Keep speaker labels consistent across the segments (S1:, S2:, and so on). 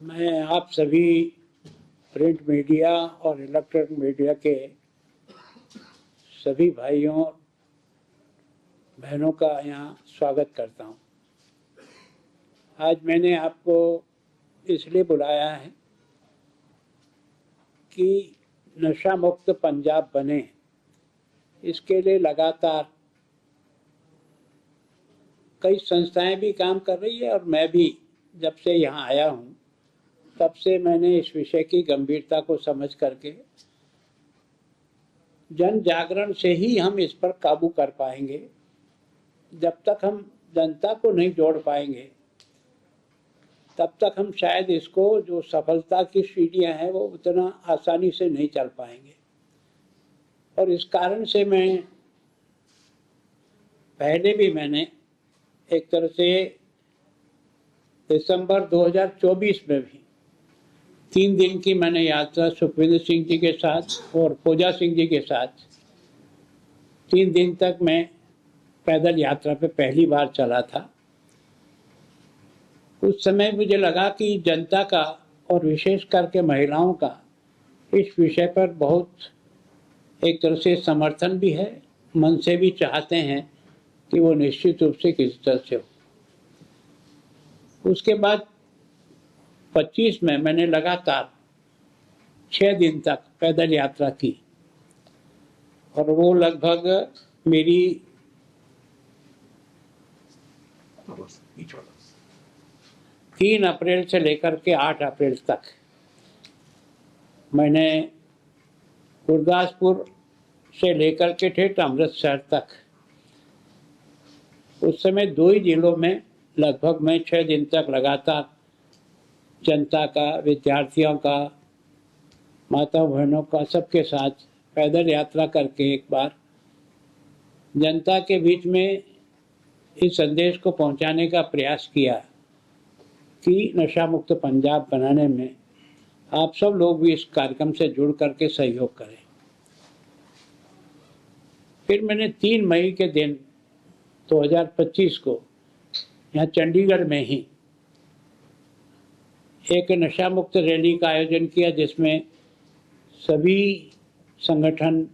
S1: मैं आप सभी प्रिंट मीडिया और इलेक्ट्रॉनिक मीडिया के सभी भाइयों बहनों का यहाँ स्वागत करता हूँ। आज मैंने आपको इसलिए बुलाया है कि नशा मुक्त पंजाब बने, इसके लिए लगातार कई संस्थाएं भी काम कर रही है और मैं भी जब से यहाँ आया हूँ तब से मैंने इस विषय की गंभीरता को समझ करके जन जागरण से ही हम इस पर काबू कर पाएंगे। जब तक हम जनता को नहीं जोड़ पाएंगे तब तक हम शायद इसको जो सफलता की सीढ़ियां हैं वो उतना आसानी से नहीं चल पाएंगे। और इस कारण से मैंने एक तरह से दिसंबर 2024 में भी 3 दिन की मैंने यात्रा सुखविंदर सिंह जी के साथ और पूजा सिंह जी के साथ 3 दिन तक मैं पैदल यात्रा पे पहली बार चला था। उस समय मुझे लगा कि जनता का और विशेष करके महिलाओं का इस विषय पर बहुत एक तरह से समर्थन भी है, मन से भी चाहते हैं कि वो निश्चित रूप से किसी तरह से हो। उसके बाद 25 में मैंने लगातार 6 दिन तक पैदल यात्रा की और वो लगभग मेरी 3 अप्रैल से लेकर के 8 अप्रैल तक मैंने गुरदासपुर से लेकर के ठेठ अमृतसर तक, उस समय 2 ही जिलों में लगभग मैं 6 दिन तक लगातार जनता का, विद्यार्थियों का, माता बहनों का, सबके साथ पैदल यात्रा करके एक बार जनता के बीच में इस संदेश को पहुंचाने का प्रयास किया कि नशा मुक्त पंजाब बनाने में आप सब लोग भी इस कार्यक्रम से जुड़ करके सहयोग करें। फिर मैंने 3 मई के दिन 2025 को यहाँ चंडीगढ़ में ही एक नशा मुक्त रैली का आयोजन किया जिसमें सभी संगठन,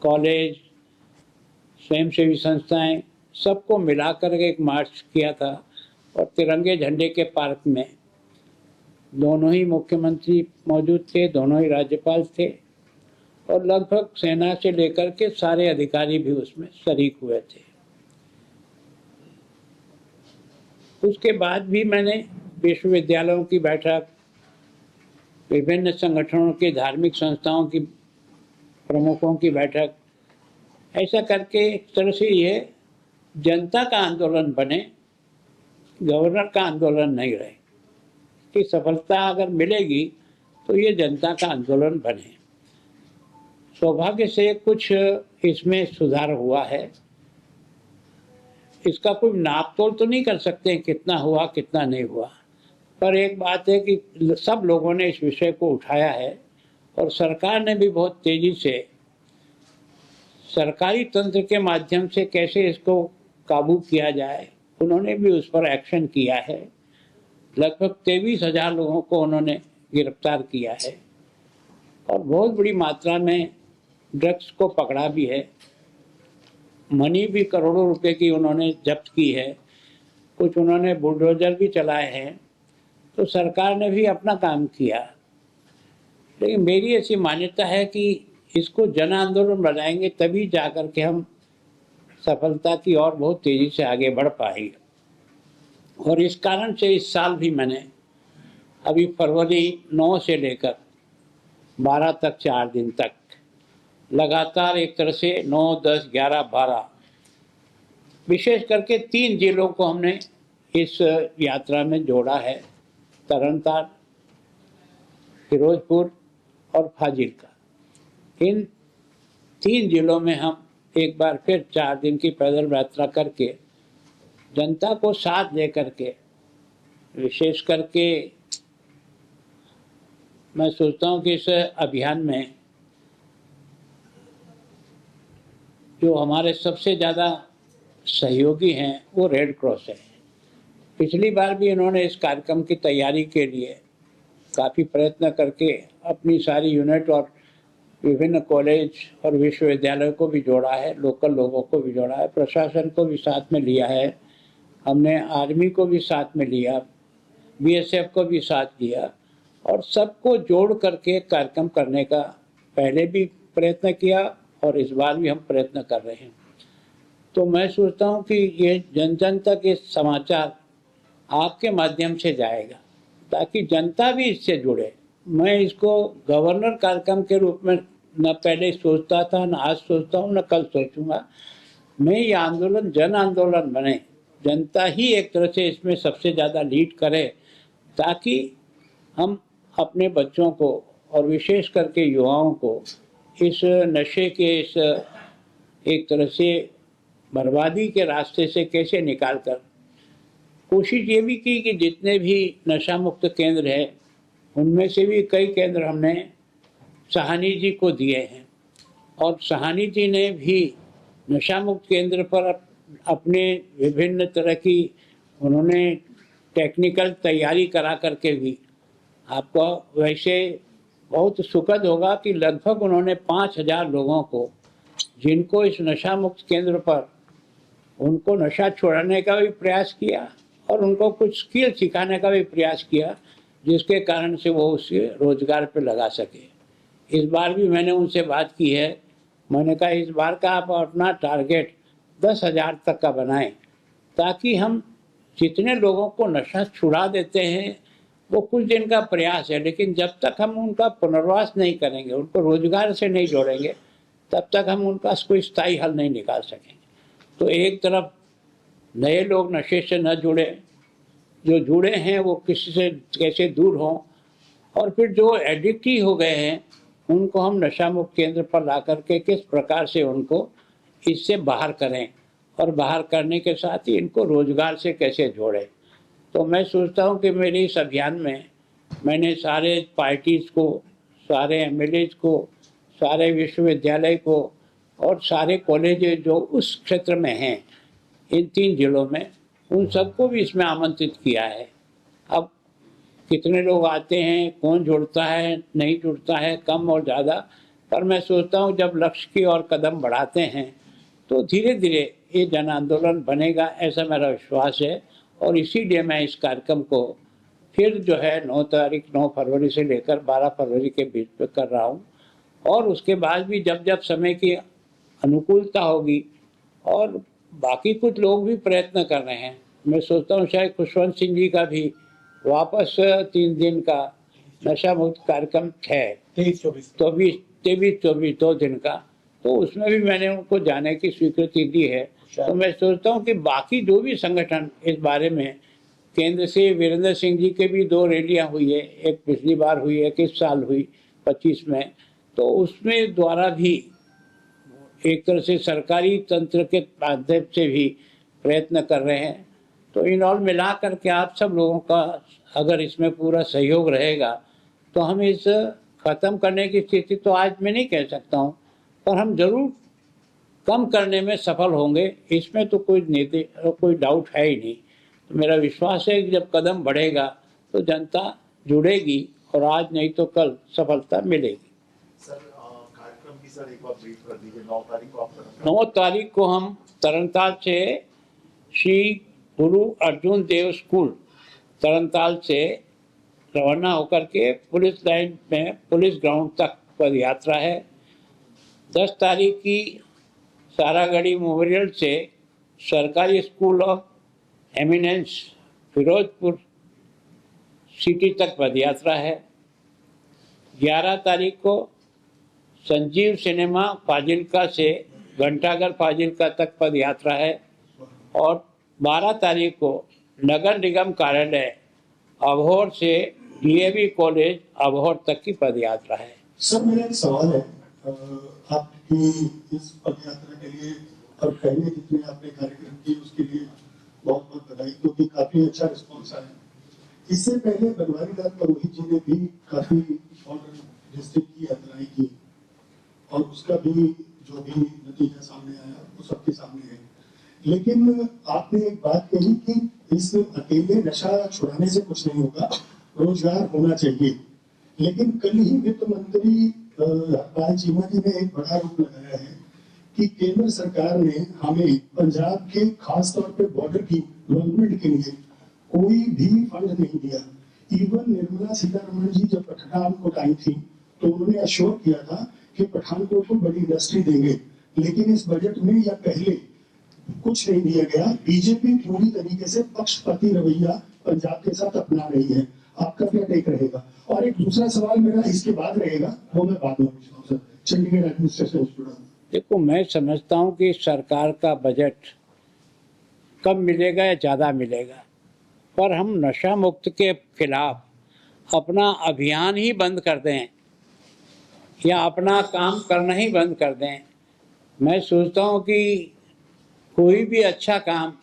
S1: कॉलेज, स्वयंसेवी संस्थाएं सबको मिलाकर एक मार्च किया था और तिरंगे झंडे के पार्क में दोनों ही मुख्यमंत्री मौजूद थे, दोनों ही राज्यपाल थे और लगभग सेना से लेकर के सारे अधिकारी भी उसमें शरीक हुए थे। उसके बाद भी मैंने विश्वविद्यालयों की बैठक, विभिन्न संगठनों की, धार्मिक संस्थाओं की प्रमुखों की बैठक, ऐसा करके एक तरह से ये जनता का आंदोलन बने, गवर्नर का आंदोलन नहीं रहे कि सफलता अगर मिलेगी तो ये जनता का आंदोलन बने। सौभाग्य से कुछ इसमें सुधार हुआ है। इसका कोई नाप तोल तो नहीं कर सकते कितना हुआ कितना नहीं हुआ, पर एक बात है कि सब लोगों ने इस विषय को उठाया है और सरकार ने भी बहुत तेजी से सरकारी तंत्र के माध्यम से कैसे इसको काबू किया जाए, उन्होंने भी उस पर एक्शन किया है। लगभग 23,000 लोगों को उन्होंने गिरफ्तार किया है और बहुत बड़ी मात्रा में ड्रग्स को पकड़ा भी है। मनी भी करोड़ों रुपए की उन्होंने जब्त की है, कुछ उन्होंने बुलडोजर भी चलाए हैं। तो सरकार ने भी अपना काम किया, लेकिन मेरी ऐसी मान्यता है कि इसको जन आंदोलन बनाएंगे तभी जाकर के हम सफलता की और बहुत तेजी से आगे बढ़ पाएंगे। और इस कारण से इस साल भी मैंने अभी फरवरी 9 से लेकर 12 तक 4 दिन तक लगातार एक तरह से 9, 10, 11, 12 विशेष करके 3 जिलों को हमने इस यात्रा में जोड़ा है, तरनतार, फिरोजपुर और फाजिल्का। इन 3 जिलों में हम एक बार फिर 4 दिन की पैदल यात्रा करके जनता को साथ लेकर के, विशेष करके मैं सोचता हूँ कि इस अभियान में जो हमारे सबसे ज़्यादा सहयोगी हैं वो रेड क्रॉस है। पिछली बार भी इन्होंने इस कार्यक्रम की तैयारी के लिए काफ़ी प्रयत्न करके अपनी सारी यूनिट और विभिन्न कॉलेज और विश्वविद्यालयों को भी जोड़ा है, लोकल लोगों को भी जोड़ा है, प्रशासन को भी साथ में लिया है, हमने आर्मी को भी साथ में लिया, बीएसएफ को भी साथ लिया और सबको जोड़ करके कार्यक्रम करने का पहले भी प्रयत्न किया और इस बार भी हम प्रयत्न कर रहे हैं। तो मैं सोचता हूँ कि ये जन जन तक ये समाचार आपके माध्यम से जाएगा ताकि जनता भी इससे जुड़े। मैं इसको गवर्नर कार्यक्रम के रूप में न पहले सोचता था, न आज सोचता हूँ, न कल सोचूंगा। मैं ये आंदोलन जन आंदोलन बने, जनता ही एक तरह से इसमें सबसे ज़्यादा लीड करे ताकि हम अपने बच्चों को और विशेष करके युवाओं को इस नशे के इस एक तरह से बर्बादी के रास्ते से कैसे निकाल कर। कोशिश ये भी की कि जितने भी नशा मुक्त केंद्र हैं उनमें से भी कई केंद्र हमने साहनी जी को दिए हैं और साहनी जी ने भी नशा मुक्त केंद्र पर अपने विभिन्न तरह की उन्होंने टेक्निकल तैयारी करा करके भी, आपको वैसे बहुत सुखद होगा कि लगभग उन्होंने 5000 लोगों को, जिनको इस नशा मुक्त केंद्र पर उनको नशा छुड़ाने का भी प्रयास किया और उनको कुछ स्किल सिखाने का भी प्रयास किया, जिसके कारण से वो उसे रोजगार पे लगा सके। इस बार भी मैंने उनसे बात की है, मैंने कहा इस बार का आप अपना टारगेट 10,000 तक का बनाएं ताकि हम जितने लोगों को नशा छुड़ा देते हैं वो कुछ दिन का प्रयास है, लेकिन जब तक हम उनका पुनर्वास नहीं करेंगे, उनको रोजगार से नहीं जोड़ेंगे, तब तक हम उनका कोई स्थायी हल नहीं निकाल सकेंगे। तो एक तरफ नए लोग नशे से न जुड़े, जो जुड़े हैं वो किसी से कैसे दूर हों, और फिर जो एडिक्ट ही हो गए हैं उनको हम नशा मुक्त केंद्र पर ला करके किस प्रकार से उनको इससे बाहर करें और बाहर करने के साथ ही इनको रोजगार से कैसे जोड़ें। तो मैं सोचता हूँ कि मेरे इस अभियान में मैंने सारे पार्टीज़ को, सारे एमएलएज को, सारे विश्वविद्यालय को और सारे कॉलेज जो उस क्षेत्र में हैं इन 3 जिलों में, उन सबको भी इसमें आमंत्रित किया है। अब कितने लोग आते हैं, कौन जुड़ता है, नहीं जुड़ता है, कम और ज़्यादा, पर मैं सोचता हूँ जब लक्ष्य की ओर कदम बढ़ाते हैं तो धीरे धीरे ये जन आंदोलन बनेगा, ऐसा मेरा विश्वास है। और इसीलिए मैं इस कार्यक्रम को फिर जो है 9 फरवरी से लेकर 12 फरवरी के बीच में कर रहा हूँ और उसके बाद भी जब जब समय की अनुकूलता होगी, और बाकी कुछ लोग भी प्रयत्न कर रहे हैं। मैं सोचता हूँ शायद खुशवंत सिंह जी का भी वापस 3 दिन का नशा मुक्त कार्यक्रम है, 23-24 2 दिन का, तो उसमें भी मैंने उनको जाने की स्वीकृति दी है। तो मैं सोचता हूँ कि बाकी जो भी संगठन इस बारे में, केंद्र से वीरेंद्र सिंह जी के भी 2 रैलियाँ हुई है, एक पिछली बार हुई, एक इस साल हुई 25 में, तो उसमें द्वारा भी एक तरह से सरकारी तंत्र के माध्यम से भी प्रयत्न कर रहे हैं। तो इन ऑल मिला करके आप सब लोगों का अगर इसमें पूरा सहयोग रहेगा तो हम इस ख़त्म करने की स्थिति तो आज मैं नहीं कह सकता हूँ, पर हम जरूर कम करने में सफल होंगे, इसमें तो कोई डाउट है ही नहीं। तो मेरा विश्वास है कि जब कदम बढ़ेगा तो जनता जुड़ेगी और आज नहीं तो कल सफलता मिलेगी।
S2: सर कार्यक्रम की सर एक बार ब्रीफ कर दीजिए। 9 तारीख को आप
S1: 9 तारीख को हम तरनताल से श्री गुरु अर्जुन देव स्कूल तरनताल से रवाना होकर के पुलिस लाइन में पुलिस ग्राउंड तक पद यात्रा है। 10 तारीख की सारागढ़ी मेमोरियल से सरकारी school of eminence Ferozepur city तक पद यात्रा है। 11 तारीख को संजीव सिनेमा फाजिल्का से घंटाघर फाजिल्का तक पद यात्रा है और 12 तारीख को नगर निगम कार्यालय अबोहर से डीएवी कॉलेज अबोहर तक की पद यात्रा है।
S3: सर मेरा एक सवाल है, आपकी इस पद यात्रा के लिए और पहले जितने आपने कार्यक्रम किए उसके लिए बहुत बहुत बधाई, क्योंकि काफी अच्छा रिस्पॉन्स आया। इससे पहले बनवारी लाल पुरोहित जी ने भी काफी बॉर्डर डिस्ट्रिक्ट की यात्राएं की और उसका भी जो भी नतीजा सामने आया वो सबके सामने है। लेकिन आपने एक बात कही कि इस अकेले नशा छुड़ाने से कुछ नहीं होगा, रोजगार होना चाहिए। लेकिन कल ही वित्त मंत्री हरपाल चीमा जी ने एक बड़ा आरोप लगाया है कि केंद्र सरकार ने हमें पंजाब के खास तौर पे बॉर्डर की डेवलपमेंट के लिए कोई भी फंड नहीं दिया। इवन निर्मला सीतारमण जी जब पठानकोट आई थी तो उन्होंने अश्योर किया था कि पठानकोट को बड़ी इंडस्ट्री देंगे, लेकिन इस बजट में या पहले कुछ नहीं दिया गया। बीजेपी पूरी तरीके से पक्षपाती रवैया पंजाब के साथ अपना रही है। आपका क्या टेक रहेगा? और एक दूसरा सवाल मेरा इसके बाद रहेगा, वो मैं बाद में पूछता हूँ सर, चंडीगढ़ एडमिनिस्ट्रेशन से जुड़ा।
S1: देखो, मैं समझता हूँ कि सरकार का बजट कम मिलेगा या ज़्यादा मिलेगा, पर हम नशा मुक्त के खिलाफ अपना अभियान ही बंद कर दें या अपना काम करना ही बंद कर दें। मैं सोचता हूँ कि कोई भी अच्छा काम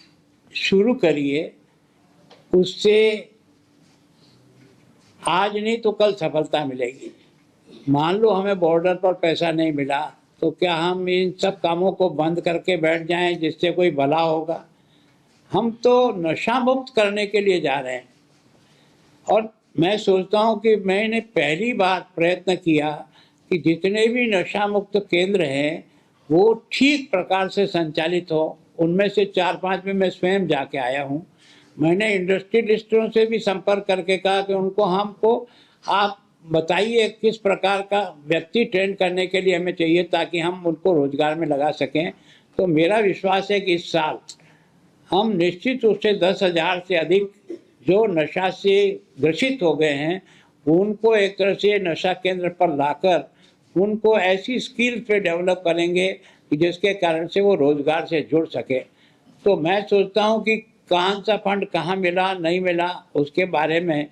S1: शुरू करिए, उससे आज नहीं तो कल सफलता मिलेगी। मान लो हमें बॉर्डर पर पैसा नहीं मिला तो क्या हम इन सब कामों को बंद करके बैठ जाएं जिससे कोई भला होगा? हम तो नशा मुक्त करने के लिए जा रहे हैं। और मैं सोचता हूं कि मैंने पहली बार प्रयत्न किया कि जितने भी नशा मुक्त केंद्र हैं वो ठीक प्रकार से संचालित हो। उनमें से 4-5 में मैं स्वयं जाके आया हूं। मैंने इंडस्ट्रियलिस्टों से भी संपर्क करके कहा कि उनको हमको आप बताइए किस प्रकार का व्यक्ति ट्रेन करने के लिए हमें चाहिए ताकि हम उनको रोजगार में लगा सकें। तो मेरा विश्वास है कि इस साल हम निश्चित रूप से 10,000 से अधिक जो नशा से ग्रसित हो गए हैं उनको एक तरह से नशा केंद्र पर लाकर उनको ऐसी स्किल पे डेवलप करेंगे कि जिसके कारण से वो रोजगार से जुड़ सके। तो मैं सोचता हूँ कि कौन सा फंड कहाँ मिला नहीं मिला उसके बारे में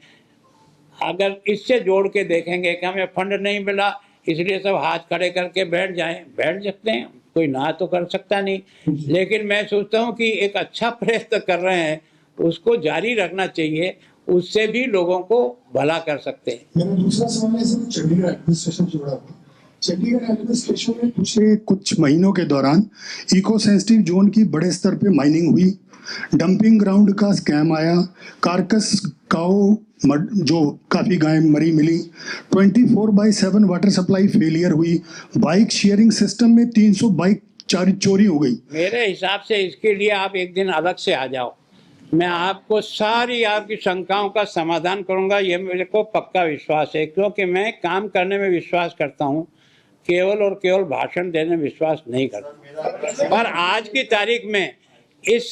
S1: अगर इससे जोड़ के देखेंगे कि हमें फंड नहीं मिला इसलिए सब हाथ खड़े करके बैठ सकते हैं, कोई ना तो कर सकता नहीं। लेकिन मैं सोचता हूँ कि एक अच्छा प्रयत्न कर रहे हैं, उसको जारी रखना चाहिए, उससे भी लोगों को भला कर सकते हैं।
S3: मेरा दूसरा सवाल है सर, चंडीगढ़ एडमिनिस्ट्रेशन से जुड़ा हुआ। चंडीगढ़ एडमिनिस्ट्रेशन में पिछले कुछ महीनों के दौरान इको सेंसिटिव जोन की बड़े स्तर पे माइनिंग हुई, डंपिंग ग्राउंड का स्कैम आया, कारकस काओ जो काफी गाय मरी मिली, 24/7 वाटर सप्लाई फेलियर हुई, बाइक शेयरिंग सिस्टम में 300 बाइक चोरी हो गई।
S1: मेरे हिसाब से इसके लिए आप एक दिन अलग से आ जाओ, मैं आपको सारी आपकी शंकाओं का समाधान करूंगा। ये मेरे को पक्का विश्वास है, क्योंकि मैं काम करने में विश्वास करता हूँ, केवल और केवल भाषण देने में विश्वास नहीं करता। पर आज की तारीख में इस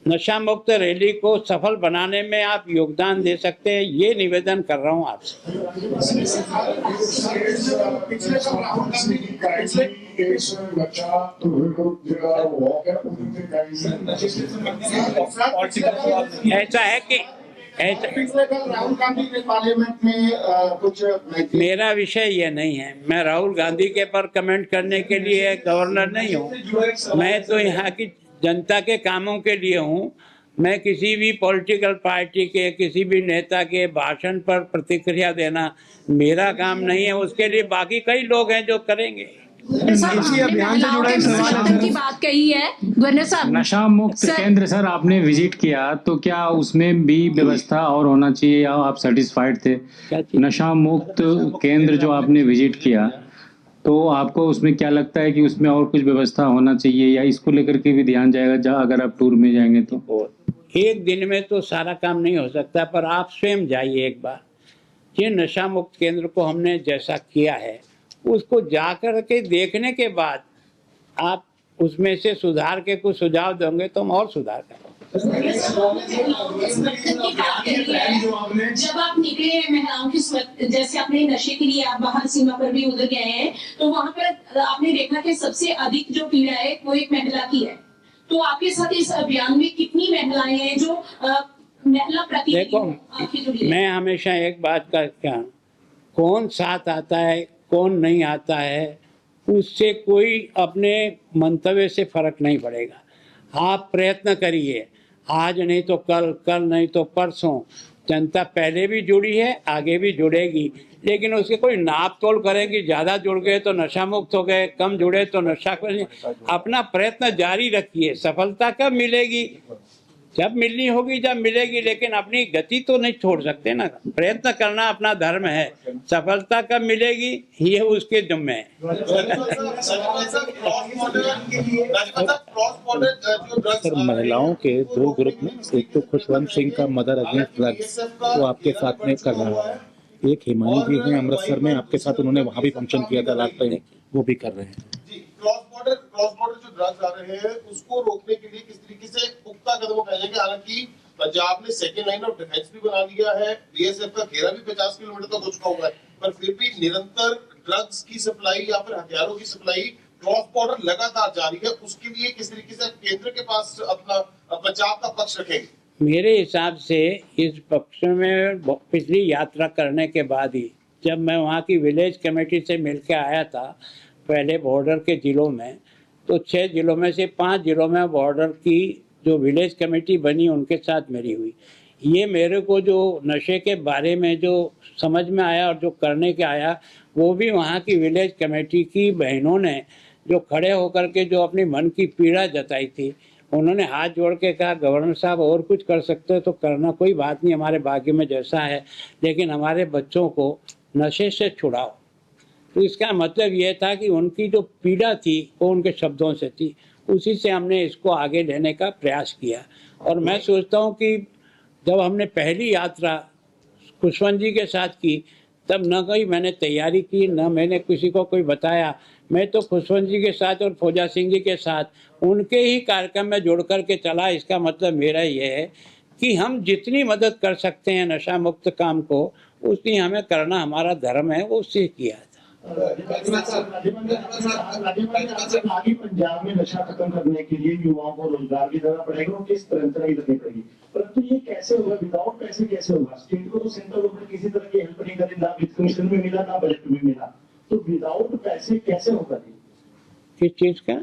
S1: नशा मुक्त रैली को सफल बनाने में आप योगदान दे सकते हैं, ये निवेदन कर रहा हूँ आपसे। ऐसा है कि
S2: राहुल गांधी ने पार्लियामेंट में कुछ
S1: मेरा विषय ये नहीं है। मैं राहुल गांधी के पर कमेंट करने के लिए गवर्नर नहीं हूँ। मैं तो यहाँ की जनता के कामों के लिए हूँ। मैं किसी भी पॉलिटिकल पार्टी के किसी भी नेता के भाषण पर प्रतिक्रिया देना मेरा काम नहीं है। उसके लिए बाकी कई लोग हैं जो करेंगे।
S4: इसी अभियान से जुड़ा एक सवाल है
S5: की बात कही है गवर्नर साहब।
S4: नशा मुक्त केंद्र सर आपने विजिट किया तो क्या उसमें भी व्यवस्था और होना चाहिए या आप सेटिस्फाइड थे? नशा मुक्त केंद्र जो आपने विजिट किया तो आपको उसमें क्या लगता है कि उसमें और कुछ व्यवस्था होना चाहिए या इसको लेकर के भी ध्यान जाएगा जहाँ अगर आप टूर में जाएंगे तो?
S1: एक दिन में तो सारा काम नहीं हो सकता, पर आप स्वयं जाइए एक बार। ये नशा मुक्त केंद्र को हमने जैसा किया है उसको जाकर के देखने के बाद आप उसमें से सुधार के कुछ सुझाव देंगे तो हम और सुधार करेंगे।
S5: जब आप निकले महिलाओं की, जैसे अपने नशे के लिए आप बाहर सीमा पर भी उधर गए हैं, तो वहां पर आपने देखा कि सबसे अधिक जो पीड़ा है वो एक महिला की है। तो आपके साथ इस अभियान में कितनी महिलाएं हैं जो महिला प्रतिनिधि?
S1: देखो, मैं हमेशा एक बात का क्या, कौन साथ आता है कौन नहीं आता है उससे कोई अपने मंतव्य से फर्क नहीं पड़ेगा। आप प्रयत्न करिए, आज नहीं तो कल, कल नहीं तो परसों, जनता पहले भी जुड़ी है, आगे भी जुड़ेगी, लेकिन उसके कोई नाप तोल करेंगे, ज़्यादा जुड़ गए तो नशा मुक्त हो गए, कम जुड़े तो नशा कर। अपना प्रयत्न जारी रखिए। सफलता कब मिलेगी? जब मिलनी होगी, जब मिलेगी, लेकिन अपनी गति तो नहीं छोड़ सकते ना। प्रयत्न करना अपना धर्म है। सफलता कब मिलेगी ये उसके जिम्मे है।
S6: सर, महिलाओं के दो ग्रुप में, एक तो खुशवंत सिंह का मदर अगेंस्ट ड्रग्स वो आपके साथ में कर रहा है, एक हिमानी जी हैं अमृतसर में आपके साथ, उन्होंने वहां भी फंक्शन किया था लास्ट टाइम, वो भी कर रहे हैं।
S2: क्रॉस बॉर्डर जो ड्रग्स आ रहे हैं उसको रोकने के लिए किस तरीके से पुख्ता कदम उठाए जाएंगे? हालांकि पंजाब ने सेकेंड लाइन ऑफ डिफेंस भी बना दिया है, बीएसएफ का घेरा भी 50 किलोमीटर तक हो चुका हुआ है, पर फिर भी निरंतर ड्रग्स की सप्लाई या फिर हथियारों की सप्लाई क्रॉस बॉर्डर लगातार जारी है। उसके लिए किस तरीके से केंद्र के पास अपना पंजाब का पक्ष रखेंगे?
S1: मेरे हिसाब से इस पक्ष में पिछली यात्रा करने के बाद ही, जब मैं वहाँ की विलेज कमेटी से मिलकर आया था पहले बॉर्डर के ज़िलों में, तो 6 ज़िलों में से 5 ज़िलों में बॉर्डर की जो विलेज कमेटी बनी उनके साथ मेरी हुई। ये मेरे को जो नशे के बारे में जो समझ में आया और जो करने के आया, वो भी वहाँ की विलेज कमेटी की बहनों ने जो खड़े होकर के जो अपनी मन की पीड़ा जताई थी, उन्होंने हाथ जोड़ के कहा गवर्नर साहब और कुछ कर सकते हो तो करना, कोई बात नहीं, हमारे भाग्य में जैसा है, लेकिन हमारे बच्चों को नशे से छुड़ाओ। तो इसका मतलब ये था कि उनकी जो पीड़ा थी वो उनके शब्दों से थी, उसी से हमने इसको आगे लेने का प्रयास किया। और मैं सोचता हूँ कि जब हमने पहली यात्रा खुशवंत जी के साथ की, तब न कोई मैंने तैयारी की, न मैंने किसी को कोई बताया। मैं तो खुशवंत जी के साथ और फौजा सिंह जी के साथ उनके ही कार्यक्रम में जुड़ कर के चला। इसका मतलब मेरा ये है कि हम जितनी मदद कर सकते हैं नशा मुक्त काम को, उतनी हमें करना हमारा धर्म है, वो उससे किया था।
S3: आगे पंजाब में नशा खत्म करने के लिए युवाओं को रोजगार भी देना पड़ेगा और किस तरह भी करनी पड़ेगी, परंतु ये कैसे होगा? विदाउट पैसे कैसे होगा? स्टेट को तो सेंट्रल गवर्नमेंट किसी तरह की हेल्प नहीं करी, ना वित्त कमीशन में मिला, ना बजट में मिला, तो विदाउट पैसे कैसे होगा?
S1: किस चीज का?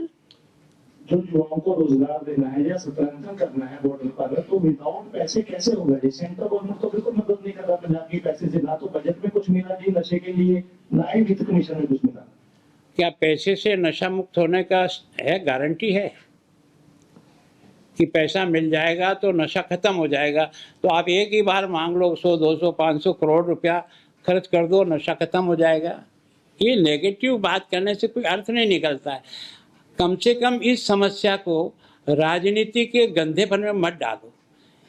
S3: जो युवाओं को रोजगार देना है या संरक्षण करना है बॉर्डर पर, तो विदाउट पैसे कैसे होगा? जी, सेंट्रल गवर्नमेंट तो बिल्कुल मदद नहीं कर रहा पंजाब की पैसे से, ना तो बजट में कुछ मिला जी नशे के लिए, ना ही वित्त कमीशन में कुछ मिला।
S1: क्या पैसे से नशा मुक्त होने का है गारंटी है कि पैसा मिल जाएगा तो नशा खत्म हो जाएगा? तो आप एक ही बार मांग लो 100, 200, 500 करोड़ रुपया खर्च कर दो, नशा खत्म हो जाएगा? ये नेगेटिव बात करने से कोई अर्थ नहीं निकलता है। कम से कम इस समस्या को राजनीति के गंधेपन में मत डालो,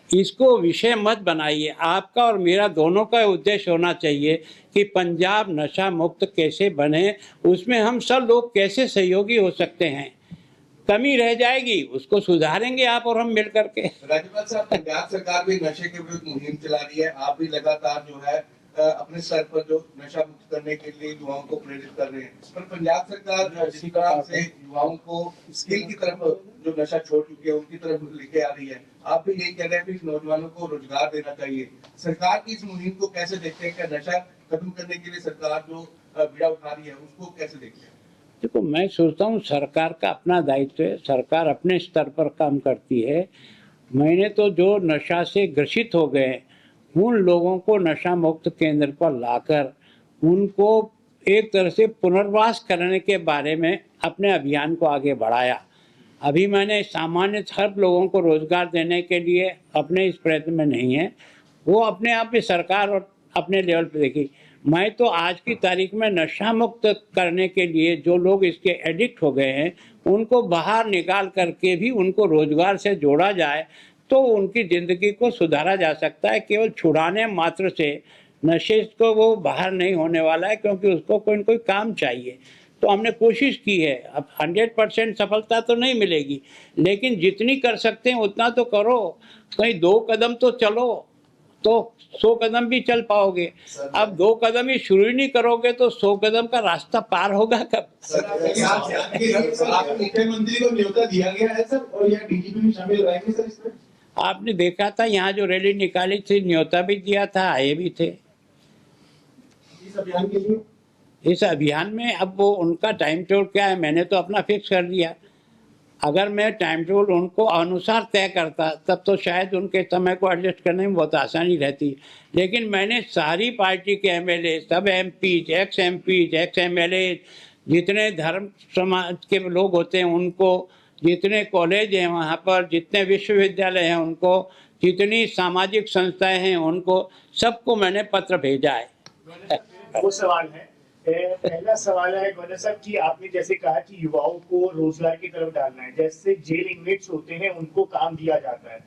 S1: इसको विषय मत बनाइए। आपका और मेरा दोनों का उद्देश्य होना चाहिए कि पंजाब नशा मुक्त कैसे बने, उसमें हम सब लोग कैसे सहयोगी हो सकते हैं। कमी रह जाएगी उसको सुधारेंगे आप और हम मिल करके।
S7: राज्यपाल साहब, पंजाब सरकार भी नशे के विरुद्ध मुहिम चला रही है, आप भी लगातार जो है अपने स्तर पर जो नशा मुक्त करने के लिए युवाओं को प्रेरित कर रहे हैं, पर पंजाब सरकार जिस तरह से युवाओं को स्किल की तरफ जो नशा छोड़ चुकी है उनकी तरफ लेके आ रही है, आप भी यही कह रहे हैं कि नौजवानों को रोजगार देना चाहिए। सरकार की इस मुहिम को कैसे देखते हैं? क्या नशा खत्म करने के लिए सरकार जो बीड़ा उठा रही है उसको कैसे देखते हैं?
S1: देखो, मैं सोचता हूँ सरकार का अपना दायित्व है, सरकार अपने स्तर पर काम करती है। मैंने तो जो नशा से ग्रसित हो गए उन लोगों को नशा मुक्त केंद्र पर लाकर उनको एक तरह से पुनर्वास करने के बारे में अपने अभियान को आगे बढ़ाया। अभी मैंने सामान्य हर लोगों को रोजगार देने के लिए अपने इस प्रयत्न में नहीं है, वो अपने आप में सरकार और अपने लेवल पर देखी। मैं तो आज की तारीख में नशा मुक्त करने के लिए जो लोग इसके एडिक्ट हो गए हैं उनको बाहर निकाल करके भी उनको रोजगार से जोड़ा जाए तो उनकी ज़िंदगी को सुधारा जा सकता है। केवल छुड़ाने मात्र से नशे को वो बाहर नहीं होने वाला है, क्योंकि उसको कोई न कोई काम चाहिए। तो हमने कोशिश की है। अब 100% सफलता तो नहीं मिलेगी, लेकिन जितनी कर सकते हैं उतना तो करो। कहीं 2 कदम तो चलो तो 100 कदम भी चल पाओगे। अब 2 कदम ही शुरू ही नहीं करोगे तो 100 कदम का रास्ता पार होगा कब?
S2: मुख्यमंत्री को न्योता दिया गया है सर, और यह डीजीपी भी शामिल रहेंगे सर इसमें?
S1: आपने देखा था यहाँ जो रैली निकाली थी, न्योता भी दिया था, आए भी थे
S2: इस अभियान के लिए।
S1: इस अभियान में। अब वो उनका टाइम टेबल क्या है, मैंने तो अपना फिक्स कर दिया। अगर मैं टाइम टेबल उनको अनुसार तय करता तब तो शायद उनके समय को एडजस्ट करने में बहुत आसानी रहती, लेकिन मैंने सारी पार्टी के एमएलए, सब एमपीज, एक्स एमएलए, जितने धर्म समाज के लोग होते हैं उनको, जितने कॉलेज हैं वहाँ पर, जितने विश्वविद्यालय हैं उनको, जितनी सामाजिक संस्थाएं हैं उनको, सबको मैंने पत्र भेजा है।
S8: वो सवाल है, पहला सवाल है गवर्नर साहब कि आपने जैसे कहा कि युवाओं को रोजगार की तरफ डालना है, जैसे जेल इनमेट्स होते हैं उनको काम दिया जाता है,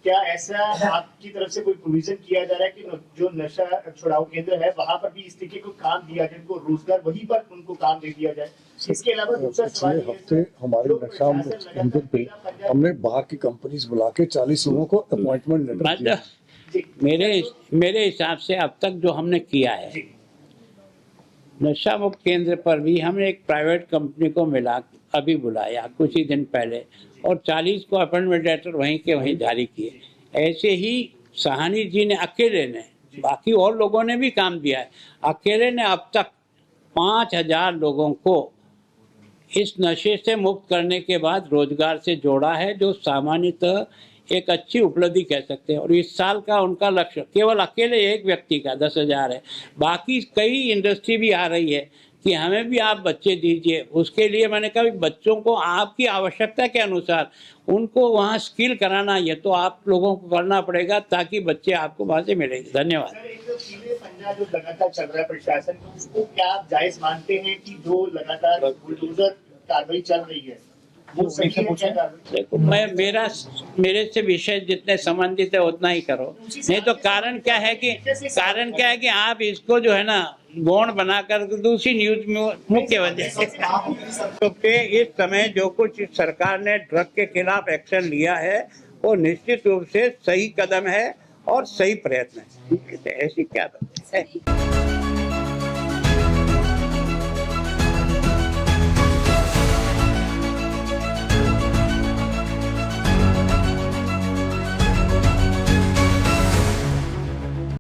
S8: क्या ऐसा आपकी तरफ से कोई प्रोविजन किया जा रहा है कि जो नशा छुड़ाऊ केंद्र है वहां पर भी इस तरीके को काम दिया जाए, उनको रोजगार वहीं पर उनको काम दे दिया जाए? इसके अलावा दूसरा सवाल
S9: पिछले हफ्ते हमारे नशा मुक्त केंद्र पे हमने बाहर की कंपनीज बुला के 40 लोगों को अपॉइंटमेंट लेटर दिया।
S1: मेरे हिसाब से अब तक जो हमने किया है, नशा मुक्त केंद्र पर भी हमने एक प्राइवेट कंपनी को मिला अभी बुलाया कुछ ही दिन पहले, और 40 को अपॉइंटमेंट लेटर वहीं के वहीं जारी किए। ऐसे ही साहनी जी ने अकेले ने, बाकी और लोगों ने भी काम दिया है, अकेले ने अब तक 5000 लोगों को इस नशे से मुक्त करने के बाद रोजगार से जोड़ा है, जो सामान्यतः एक अच्छी उपलब्धि कह सकते हैं। और इस साल का उनका लक्ष्य केवल अकेले एक व्यक्ति का 10,000 है। बाकी कई इंडस्ट्री भी आ रही है कि हमें भी आप बच्चे दीजिए। उसके लिए मैंने कहा बच्चों को आपकी आवश्यकता के अनुसार उनको वहाँ स्किल कराना, ये तो आप लोगों को करना पड़ेगा ताकि बच्चे आपको वहाँ से मिलेंगे। धन्यवाद।
S8: सर, एक पीले पंजा जो लगातार चल रहा है प्रशासन का, उसको क्या आप जायज मानते हैं कि जो लगातार बुलडोजर कार्रवाई चल रही है वो सही है क्या कार्रवाई?
S1: देखो, मेरे से विषय जितने संबंधित है उतना ही करो, नहीं तो कारण क्या है कि आप इसको जो है ना गौण बनाकर दूसरी न्यूज में मुख्य वजह से तो इस समय जो कुछ सरकार ने ड्रग के खिलाफ एक्शन लिया है वो निश्चित रूप से सही कदम है और सही प्रयत्न है। ऐसी क्या बात है।